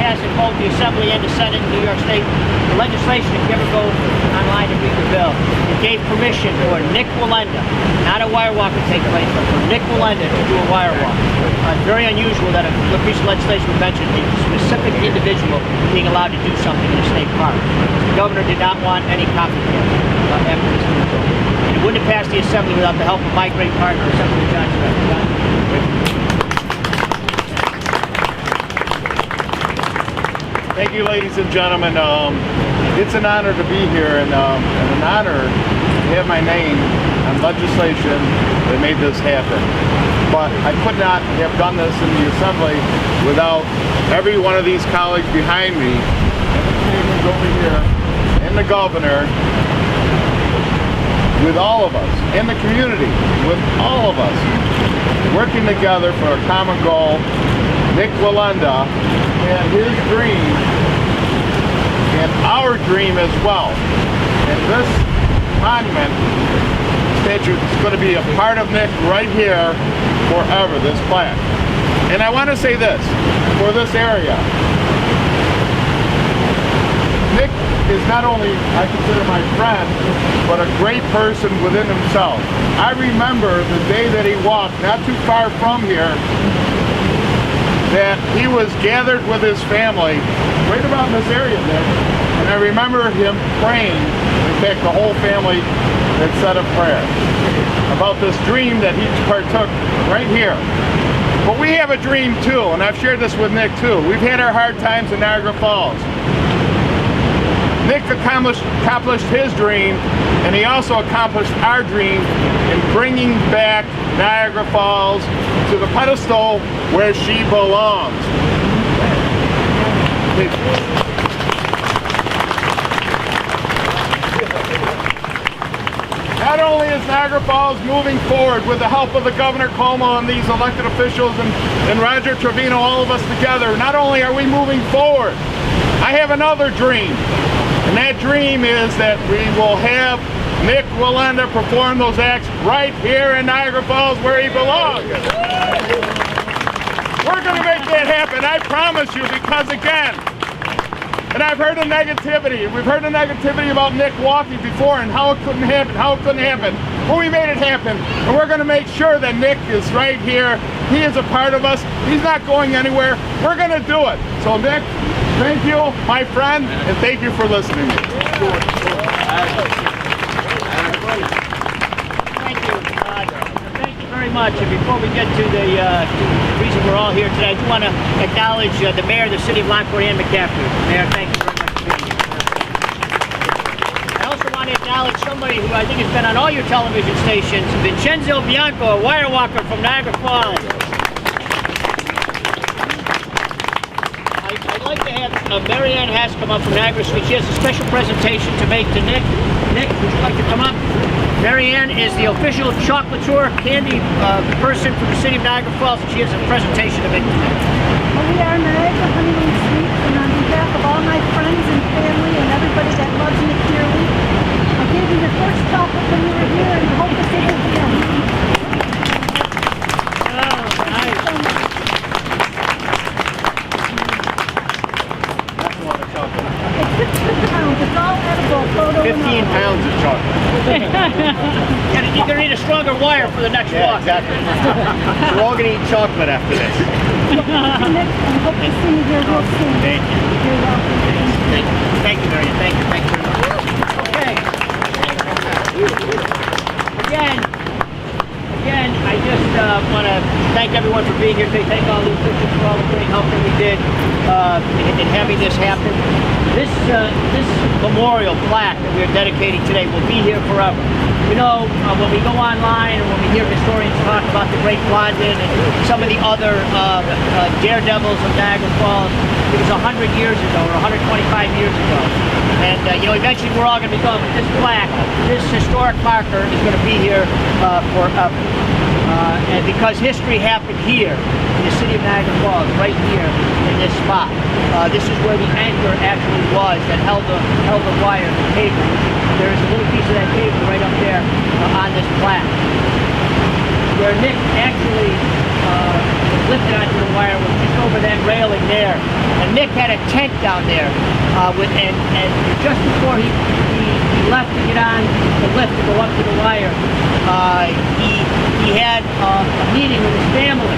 passed in both the Assembly and the Senate in New York State. The legislation, if you ever go online and read the bill, it gave permission for Nick Wallenda, not a wire walk to take place, but for Nick Wallenda to do a wire walk. It's very unusual that a piece of legislation would mention a specific individual being allowed to do something in a state park. The governor did not want any copycat after this moved over. And it wouldn't have passed the Assembly without the help of my great partner, Assemblyman John Smith. Thank you, ladies and gentlemen. It's an honor to be here and an honor to have my name on legislation that made this happen. But I could not have done this in the Assembly without every one of these colleagues behind me, and the communities over here, and the governor, with all of us, and the community, with all of us, working together for a common goal. Nick Wallenda and his dream, and our dream as well. And this monument statue is going to be a part of Nick right here forever, this plaque. And I want to say this, for this area, Nick is not only, I consider my friend, but a great person within himself. I remember the day that he walked, not too far from here, that he was gathered with his family right about in this area there, and I remember him praying. In fact, the whole family had said a prayer about this dream that he partook right here. But we have a dream too, and I've shared this with Nick too. We've had our hard times in Niagara Falls. Nick accomplished his dream, and he also accomplished our dream in bringing back Niagara Falls to the pedestal where she belongs. Not only is Niagara Falls moving forward with the help of the Governor Cuomo and these elected officials and Roger Trevino, all of us together, not only are we moving forward, I have another dream. And that dream is that we will have Nick Wallenda perform those acts right here in Niagara Falls where he belongs. We're going to make that happen, I promise you, because again, and I've heard the negativity. We've heard the negativity about Nick walking before and how it couldn't happen, But we made it happen, and we're going to make sure that Nick is right here. He is a part of us. He's not going anywhere. We're going to do it. So Nick, thank you, my friend, and thank you for listening. Thank you. Thank you very much. And before we get to the reason we're all here today, I do want to acknowledge the mayor of the city of Lockport, Ann McCaffrey. Mayor, thank you very much for being here. I also want to acknowledge somebody who I think has been on all your television stations, Vincenzo Bianco, a wire walker from Niagara Falls. I'd like to have Mary Ann Haas come up from Niagara Street. She has a special presentation to make to Nick. Nick, would you like to come up? Mary Ann is the official chocolatier candy person from the city of Niagara Falls, and she has a presentation to make to Nick. Well, we are Niagara Honeymoon Sweets, and on behalf of all my friends and family and everybody that loves Nick dearly, I gave you your first chocolate when you were here, and I hope to see you again. It's all edible. 15 pounds of chocolate. You're going to need a stronger wire for the next walk. Exactly. We're all going to eat chocolate after this. I hope to see you here real soon. Thank you. You're welcome. Thank you, Mary Ann. Thank you very much. Okay. Again, I just want to thank everyone for being here today. Thank all the officials for all the great help that we did in having this happen. This memorial plaque that we're dedicating today will be here forever. You know, when we go online and when we hear historians talk about the Great Blondin and some of the other daredevils of Niagara Falls, it was 100 years ago or 125 years ago. And, you know, eventually we're all going to be gone, but this plaque, this historic marker is going to be here forever. And because history happened here in the city of Niagara Falls, right here in this spot. This is where the anchor actually was that held the wire, the cable. There is a little piece of that cable right up there on this plaque. Where Nick actually was lifted onto the wire was just over that railing there. And Nick had a tent down there, and just before he left to get on the lift to go up to the wire, he had a meeting with his family.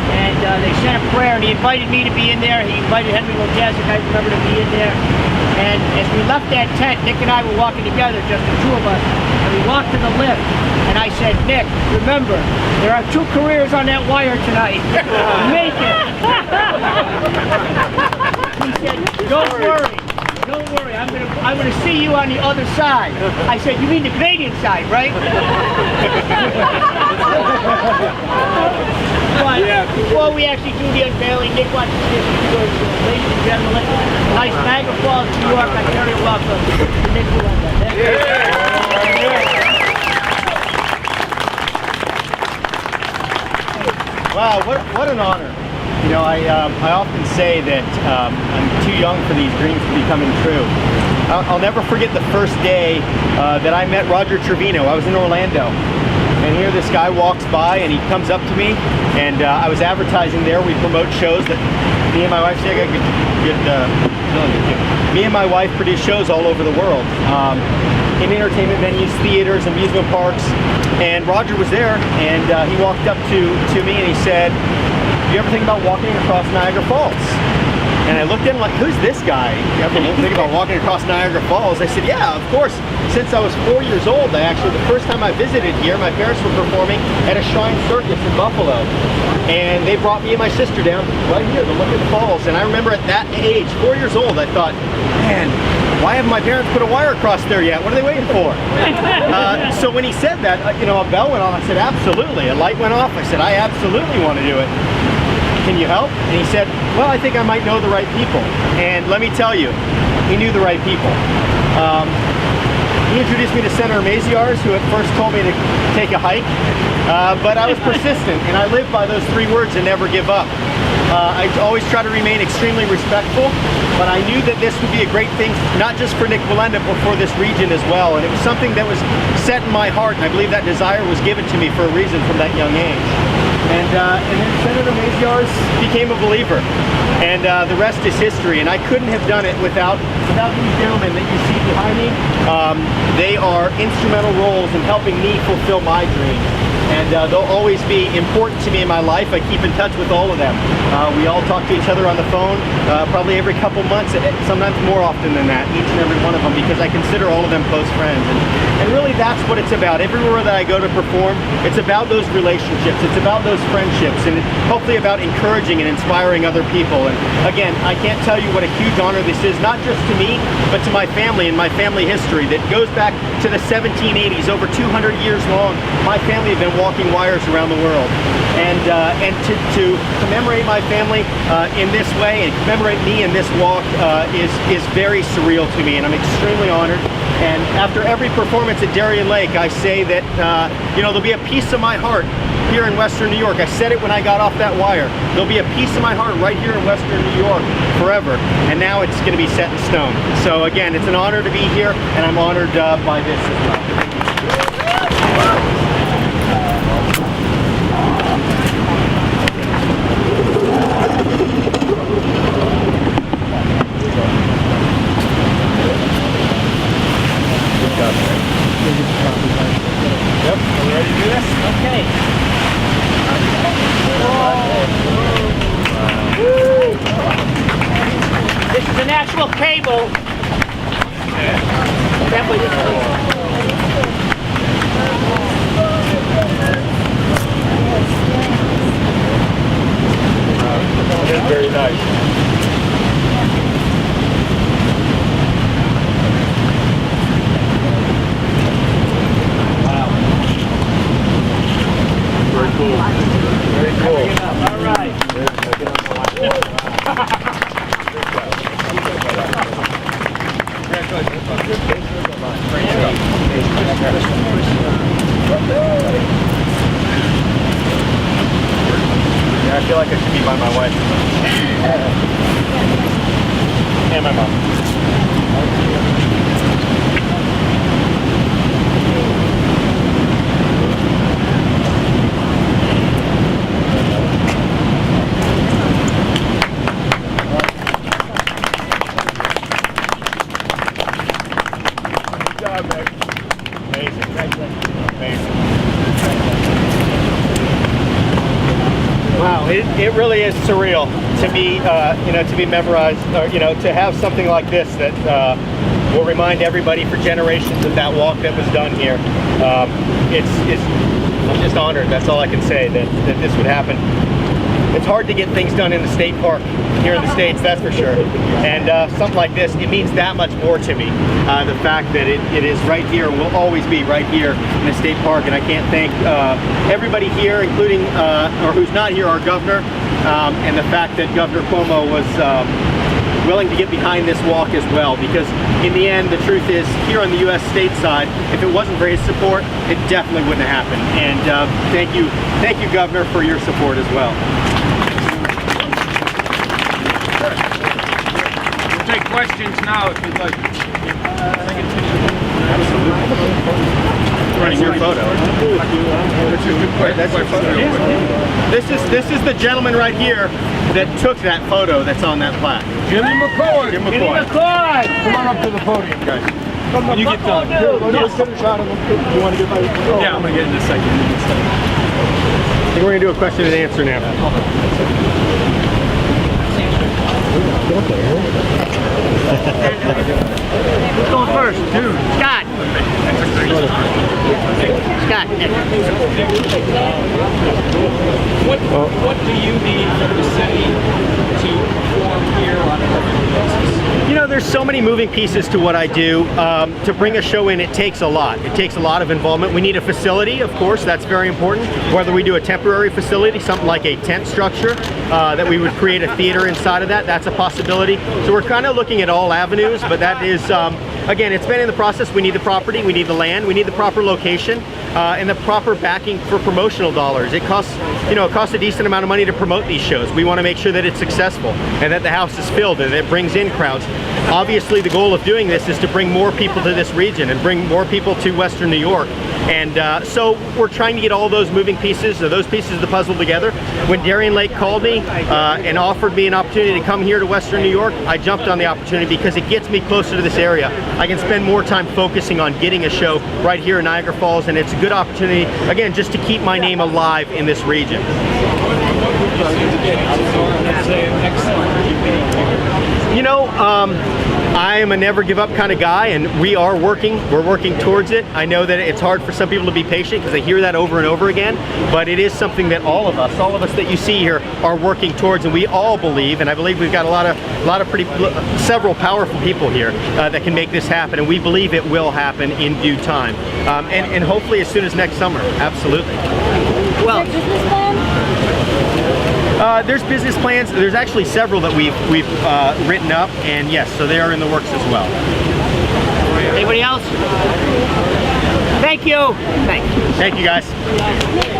And they sent a prayer, and he invited me to be in there. He invited Henry Lojazic, I remember, to be in there. And as we left that tent, Nick and I were walking together, just the two of us, and we walked to the lift. And I said, Nick, remember, there are 2 careers on that wire tonight. Make it. He said, don't worry. Don't worry, I'm gonna see you on the other side. I said, you mean the Canadian side, right? But before we actually do the unveiling, Nick watches this. Ladies and gentlemen, nice Niagara Falls, New York. I very welcome to Nick Wallenda. Wow, what an honor. You know, I often say that I'm too young for these dreams to be coming true. I'll never forget the first day that I met Roger Trevino. I was in Orlando, and here this guy walks by and he comes up to me, and I was advertising there. We promote shows that me and my wife say I got good me and my wife produce shows all over the world, in entertainment venues, theaters, amusement parks. And Roger was there, and he walked up to me and he said, "Do you ever think about walking across Niagara Falls?" And I looked at him like, "Who's this guy? You ever think about walking across Niagara Falls?" I said, "Yeah, of course. Since I was 4 years old, the first time I visited here, my parents were performing at a Shrine Circus in Buffalo. And they brought me and my sister down right here to look at the falls. And I remember at that age, 4 years old, I thought, man, why haven't my parents put a wire across there yet? What are they waiting for?" So when he said that, you know, a bell went on. I said, "Absolutely." A light went off. I said, "I absolutely want to do it. Can you help?" And he said, "Well, I think I might know the right people." And let me tell you, he knew the right people. He introduced me to Senator Maziarz, who at first told me to take a hike, but I was persistent, and I lived by those 3 words and never give up. I always try to remain extremely respectful, but I knew that this would be a great thing, not just for Nick Wallenda, but for this region as well. And it was something that was set in my heart, and I believe that desire was given to me for a reason from that young age. And then Senator Maziarz became a believer, and the rest is history. And I couldn't have done it without these gentlemen that you see behind me. They are instrumental roles in helping me fulfill my dream. And they'll always be important to me in my life. I keep in touch with all of them. We all talk to each other on the phone probably every couple months, sometimes more often than that, each and every one of them, because I consider all of them close friends. And really that's what it's about. Everywhere that I go to perform, it's about those relationships. It's about those friendships, and it's hopefully about encouraging and inspiring other people. And again, I can't tell you what a huge honor this is, not just to me, but to my family and my family history that goes back to the 1780s, over 200 years long. My family have been walking wires around the world, and to commemorate my family in this way and commemorate me in this walk is very surreal to me, and I'm extremely honored. And after every performance at Darien Lake, I say that you know, there'll be a piece of my heart here in Western New York. I said it when I got off that wire. There'll be a piece of my heart right here in Western New York forever, and now it's going to be set in stone. So again, it's an honor to be here, and I'm honored by this as well. Yep, are we ready to do this? Okay. This is an actual cable. That way, It's very nice. Very cool. Very cool. all right. Yeah, I feel like I should be by my wife. And my mom. Wow, it really is surreal to be, to be memorized, or, to have something like this that will remind everybody for generations of that walk that was done here. I'm just honored, that's all I can say, that this would happen. It's hard to get things done in the state park here in the States, that's for sure. And something like this, it means that much more to me. The fact that it is right here, will always be right here in the state park. And I can't thank everybody here, including, or who's not here, our governor, and the fact that Governor Cuomo was willing to get behind this walk as well, because in the end, the truth is, here on the U.S. state side, if it wasn't for his support, it definitely wouldn't have happened. And thank you, Governor, for your support as well. We'll take questions now if you'd like. That's your photo. That's your photo. This is the gentleman right here that took that photo that's on that plaque. Jimmy McCoy. Jim Jimmy McCoy. McCoy! Come on up to the podium, guys. When you get done. Let's get a shot of him. Do you want to get my... Yeah, I'm gonna get in a second. I think we're gonna do a question and answer now. Who's going first? Dude. Scott. Scott. What do you need from the city to perform here on a regular basis? There's so many moving pieces to what I do. To bring a show in, it takes a lot. It takes a lot of involvement. We need a facility, of course, that's very important. Whether we do a temporary facility, something like a tent structure, that we would create a theater inside of that, that's a possibility. So we're kind of looking at all avenues, but that is, again, it's been in the process. We need the property, we need the land, we need the proper location, and the proper backing for promotional dollars. It costs, it costs a decent amount of money to promote these shows. We want to make sure that it's successful and that the house is filled and that it brings in crowds. Obviously, the goal of doing this is to bring more people to this region and bring more people to Western New York. And so we're trying to get all those moving pieces, or those pieces of the puzzle together. When Darien Lake called me and offered me an opportunity to come here to Western New York, I jumped on the opportunity because it gets me closer to this area. I can spend more time focusing on getting a show right here in Niagara Falls, and it's a good opportunity, again, just to keep my name alive in this region. I am a never give up kind of guy, and we're working towards it. I know that it's hard for some people to be patient because they hear that over and over again, but it is something that all of us that you see here are working towards, and we all believe, and I believe we've got several powerful people here that can make this happen, and we believe it will happen in due time, and hopefully as soon as next summer. Absolutely. Well, there's business plans. There's actually several that we've written up, and yes, so they are in the works as well. anybody else? Thank you. Thanks. Thank you, guys.